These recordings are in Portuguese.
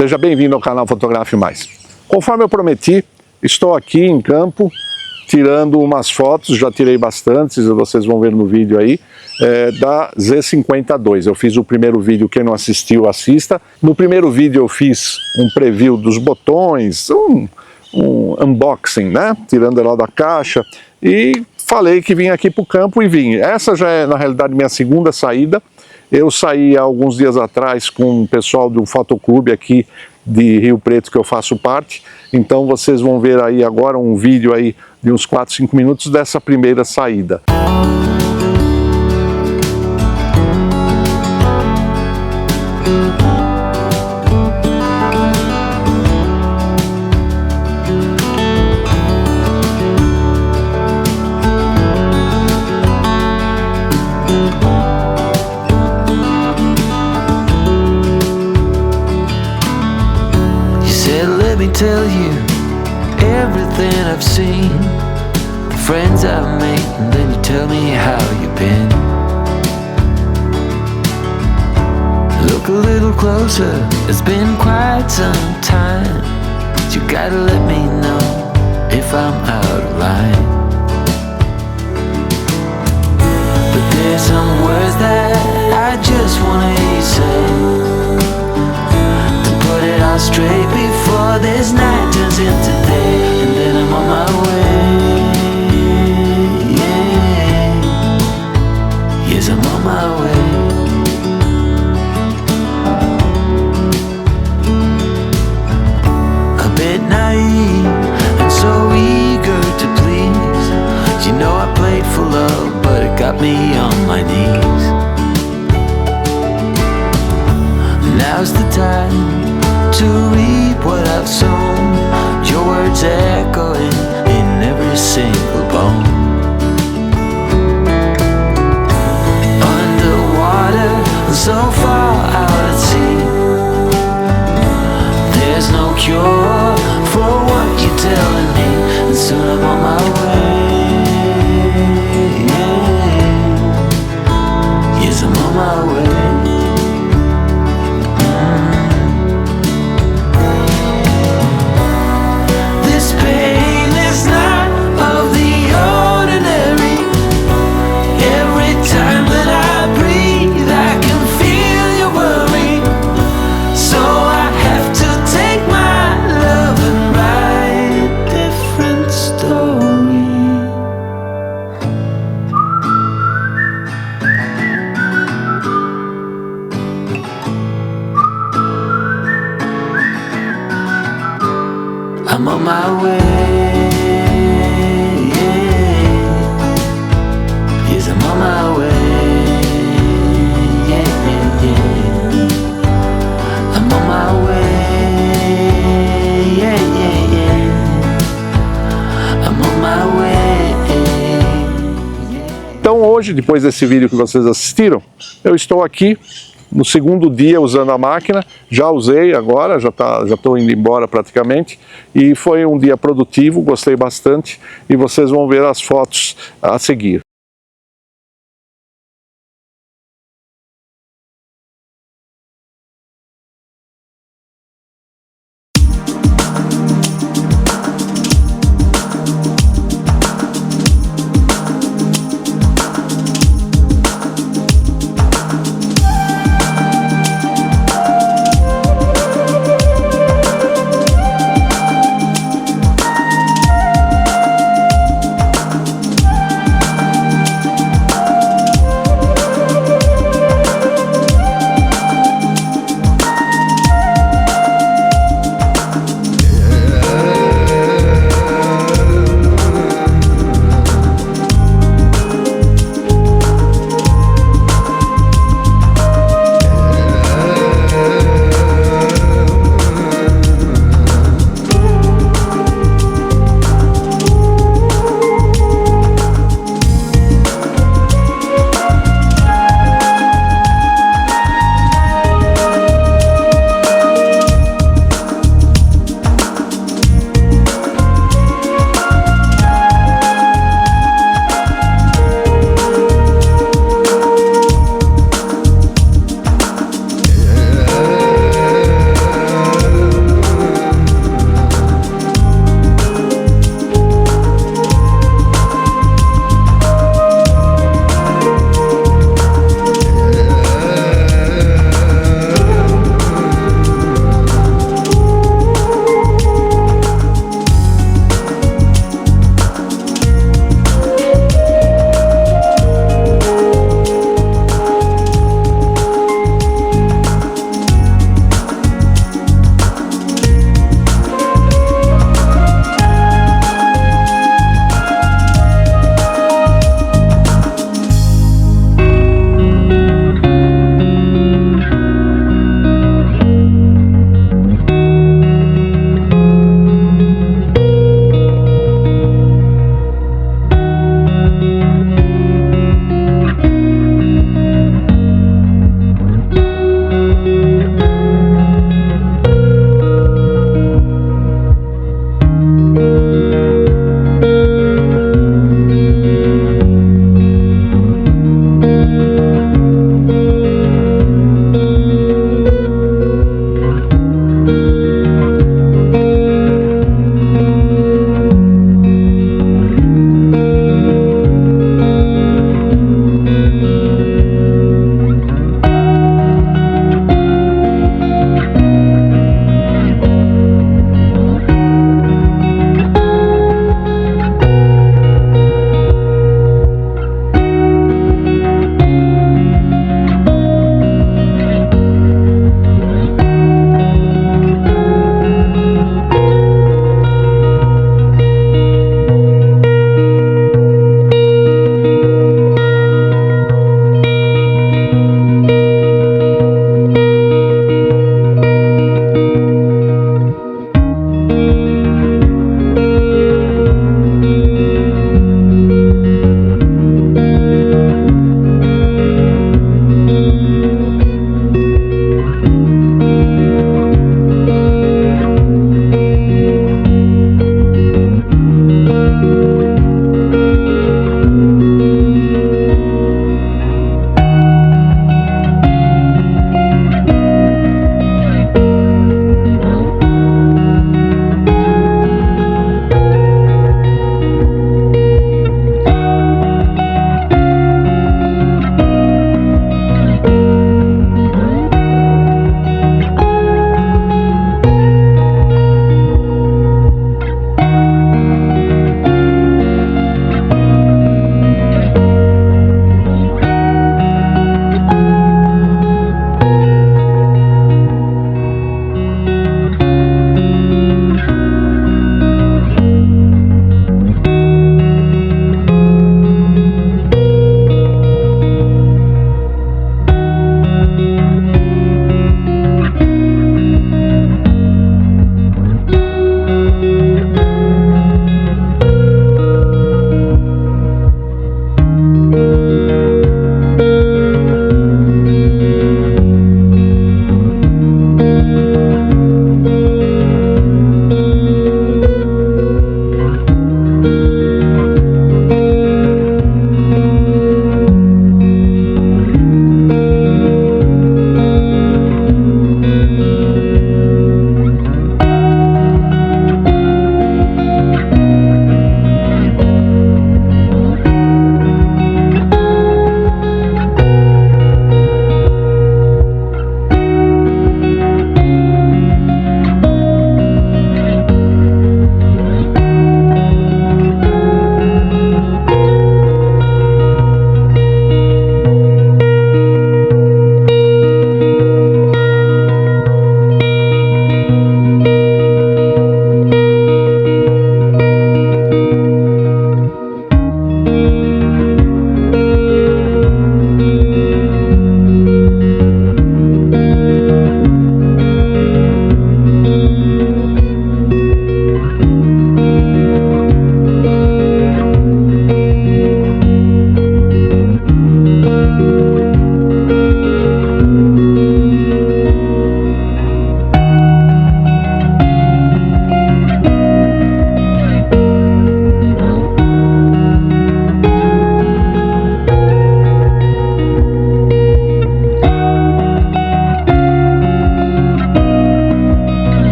Seja bem-vindo ao canal Fotografe Mais. Conforme eu prometi, estou aqui em campo tirando umas fotos, já tirei bastantes, vocês vão ver no vídeo aí, da Z52. Eu fiz o primeiro vídeo, quem não assistiu, assista. No primeiro vídeo eu fiz um preview dos botões, um unboxing, né? Tirando ela da caixa, e falei que vim aqui para o campo e vim. Essa já é, na realidade, minha segunda saída. Eu saí há alguns dias atrás com o pessoal do fotoclube aqui de Rio Preto, que eu faço parte. Então vocês vão ver aí agora um vídeo aí de uns 4, 5 minutos dessa primeira saída. Tell you everything I've seen, the friends I've made, and then you tell me how you've been. Look a little closer, it's been quite some time. You gotta let me know if I'm out of line. But there's some words that I just wanna hear you say, put it all straight before this night turns into day, and then I'm on my way. Yeah. Yes, I'm on my way. A bit naive and so eager to please. You know I played for love, but it got me on my knees. Now's the time to reap what I've sown, your words echoing in every single bone. Underwater, so far out at sea, there's no cure for what you're telling me, and soon I'm on my way. Yes, I'm on my way. I'm on my way. Yeah. Yes, I'm on my way. Yeah, yeah, yeah. I'm on my way. Yeah, yeah, yeah. I'm on my way. Então hoje, depois desse vídeo que vocês assistiram, eu estou aqui no segundo dia usando a máquina. Já usei agora, já estou indo embora praticamente, e foi um dia produtivo, gostei bastante, e vocês vão ver as fotos a seguir.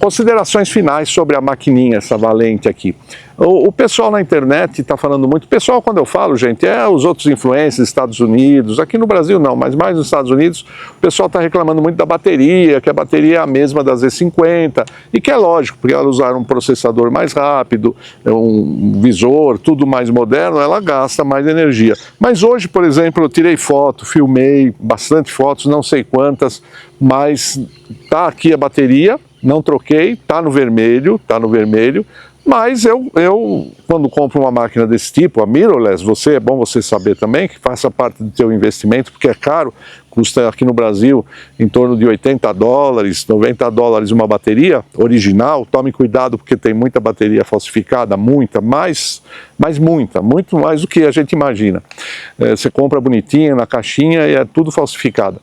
considerações finais sobre a maquininha, essa Valente aqui. O pessoal na internet está falando muito, pessoal, quando eu falo, gente, os outros influencers, Estados Unidos, aqui no Brasil não, mas mais nos Estados Unidos, o pessoal está reclamando muito da bateria, que a bateria é a mesma da Z50, e que é lógico, porque ela usar um processador mais rápido, um visor, tudo mais moderno, ela gasta mais energia. Mas hoje, por exemplo, eu tirei foto, filmei bastante fotos, não sei quantas, mas está aqui a bateria, não troquei, está no vermelho, mas eu quando compro uma máquina desse tipo, a mirrorless, é bom você saber também que faça parte do teu investimento, porque é caro, custa aqui no Brasil em torno de $80, $90 uma bateria original. Tome cuidado porque tem muita bateria falsificada, muito mais do que a gente imagina. Você compra bonitinha na caixinha e é tudo falsificado.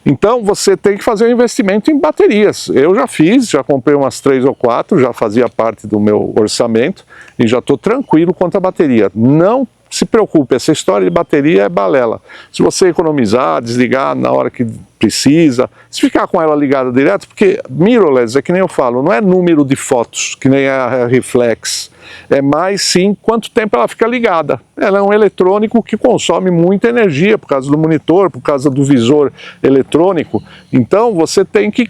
Então você tem que fazer um investimento em baterias. Eu já comprei umas 3 ou 4, já fazia parte do meu orçamento e já estou tranquilo quanto à bateria. Não se preocupe, essa história de bateria é balela. Se você economizar, desligar na hora que precisa, se ficar com ela ligada direto, porque mirrorless é que nem eu falo, não é número de fotos, que nem a reflex, é mais sim quanto tempo ela fica ligada. Ela é um eletrônico que consome muita energia por causa do monitor, por causa do visor eletrônico, então você tem que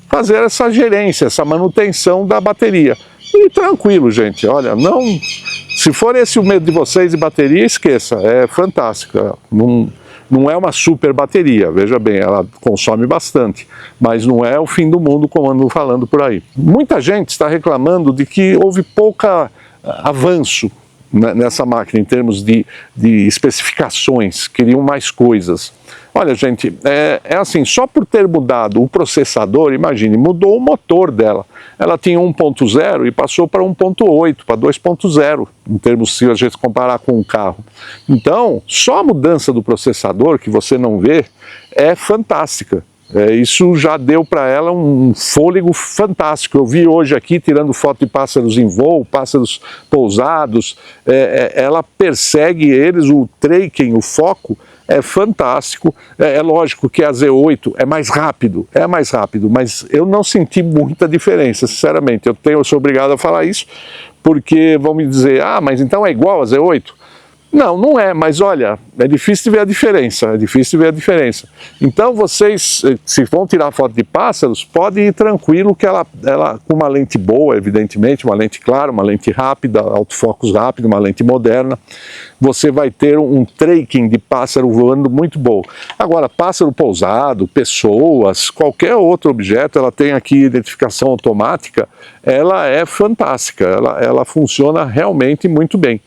fazer essa gerência, essa manutenção da bateria. E tranquilo, gente, olha, se for esse o medo de vocês de bateria, esqueça, é fantástica, não é uma super bateria, veja bem, ela consome bastante, mas não é o fim do mundo como ando falando por aí. Muita gente está reclamando de que houve pouco avanço nessa máquina em termos de especificações, queriam mais coisas. Olha, gente, é assim, só por ter mudado o processador, imagine, mudou o motor dela. Ela tinha 1.0 e passou para 1.8, para 2.0, em termos, se a gente comparar com um carro. Então, só a mudança do processador, que você não vê, é fantástica. Isso já deu para ela um fôlego fantástico. Eu vi hoje aqui, tirando foto de pássaros em voo, pássaros pousados, ela persegue eles, o tracking, o foco, é fantástico. É lógico que a Z8 é mais rápido, mas eu não senti muita diferença, sinceramente. Eu sou obrigado a falar isso, porque vão me dizer, mas então é igual a Z8? Não, não é, mas olha, é difícil de ver a diferença, Então vocês, se vão tirar foto de pássaros, pode ir tranquilo que ela com uma lente boa, evidentemente, uma lente clara, uma lente rápida, autofocus rápido, uma lente moderna, você vai ter um tracking de pássaro voando muito bom. Agora, pássaro pousado, pessoas, qualquer outro objeto, ela tem aqui identificação automática, ela é fantástica, ela funciona realmente muito bem.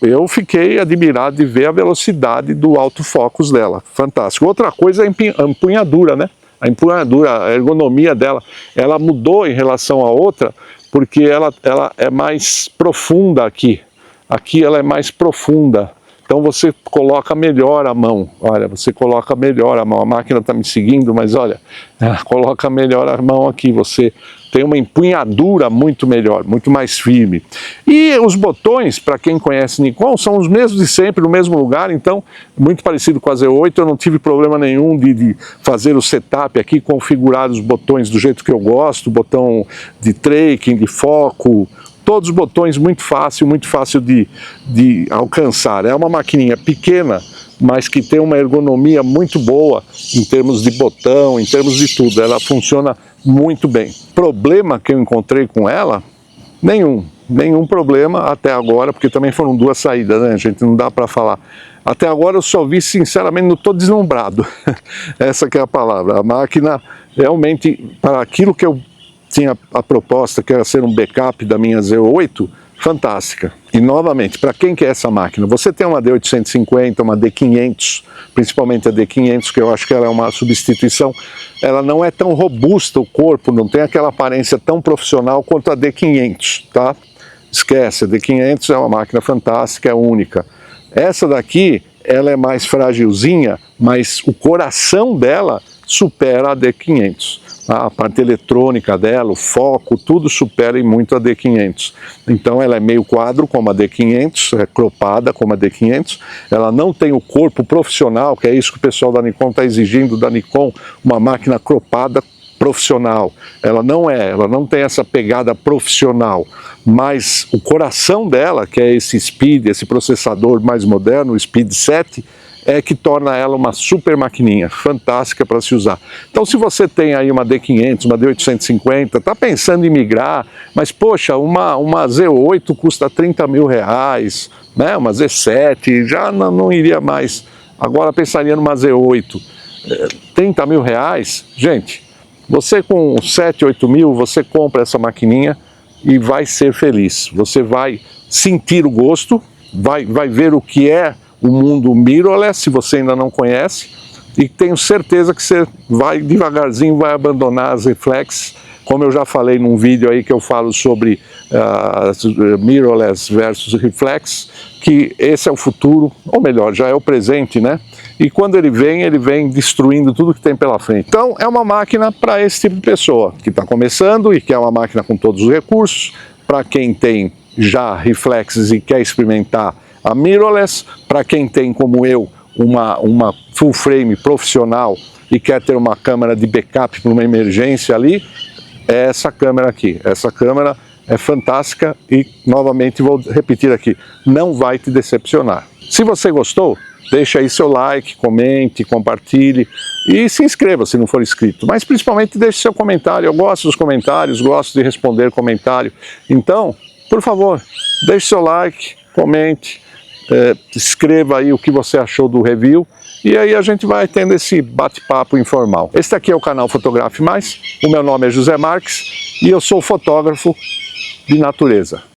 Eu fiquei admirado de ver a velocidade do autofocus dela, fantástico. Outra coisa é a empunhadura, né? A empunhadura, a ergonomia dela, ela mudou em relação à outra, porque ela é mais profunda aqui. Aqui ela é mais profunda, então você coloca melhor a mão. Olha, você coloca melhor a mão. A máquina está me seguindo, mas olha, ela coloca melhor a mão aqui. Você tem uma empunhadura muito melhor, muito mais firme. E os botões, para quem conhece Nikon, são os mesmos de sempre, no mesmo lugar, então, muito parecido com a Z8, eu não tive problema nenhum de fazer o setup aqui, configurar os botões do jeito que eu gosto, botão de tracking, de foco, todos os botões muito fácil de alcançar. É uma maquininha pequena, mas que tem uma ergonomia muito boa em termos de botão, em termos de tudo. Ela funciona muito bem. Problema que eu encontrei com ela? Nenhum problema até agora, porque também foram 2 saídas, né, gente? Não dá para falar. Até agora eu só vi, sinceramente, não estou deslumbrado. Essa que é a palavra. A máquina realmente, para aquilo que eu tinha a proposta, que era ser um backup da minha Z8, fantástica. E novamente, para quem quer essa máquina? Você tem uma D850, uma D500, principalmente a D500, que eu acho que ela é uma substituição, ela não é tão robusta o corpo, não tem aquela aparência tão profissional quanto a D500, tá? Esquece, a D500 é uma máquina fantástica, é única. Essa daqui, ela é mais fragilzinha, mas o coração dela supera a D500. A parte eletrônica dela, o foco, tudo supera em muito a D500. Então ela é meio quadro como a D500, é cropada como a D500. Ela não tem o corpo profissional, que é isso que o pessoal da Nikon está exigindo da Nikon, uma máquina cropada profissional, ela não tem essa pegada profissional, mas o coração dela, que é esse Speed, esse processador mais moderno, o Speed 7, é que torna ela uma super maquininha, fantástica para se usar. Então, se você tem aí uma D500, uma D850, está pensando em migrar, mas poxa, uma Z8 custa 30 mil reais, né? Uma Z7 já não iria mais, agora pensaria numa Z8, 30 mil reais, gente, você com 7, 8 mil, você compra essa maquininha e vai ser feliz, você vai sentir o gosto, vai ver o que é o mundo mirrorless, se você ainda não conhece, e tenho certeza que você vai devagarzinho, vai abandonar as reflex, como eu já falei num vídeo aí que eu falo sobre mirrorless versus reflex, que esse é o futuro, ou melhor, já é o presente, né? E quando ele vem destruindo tudo que tem pela frente. Então é uma máquina para esse tipo de pessoa, que está começando e quer uma máquina com todos os recursos, para quem tem já reflexes e quer experimentar a mirrorless, para quem tem, como eu, uma full frame profissional e quer ter uma câmera de backup para uma emergência ali, é essa câmera aqui. Essa câmera é fantástica e, novamente, vou repetir aqui, não vai te decepcionar. Se você gostou, deixa aí seu like, comente, compartilhe e se inscreva se não for inscrito. Mas, principalmente, deixe seu comentário. Eu gosto dos comentários, gosto de responder comentário. Então, por favor, deixe seu like, comente, escreva aí o que você achou do review e aí a gente vai tendo esse bate-papo informal. Este aqui é o canal Fotografe Mais, o meu nome é José Marques e eu sou fotógrafo de natureza.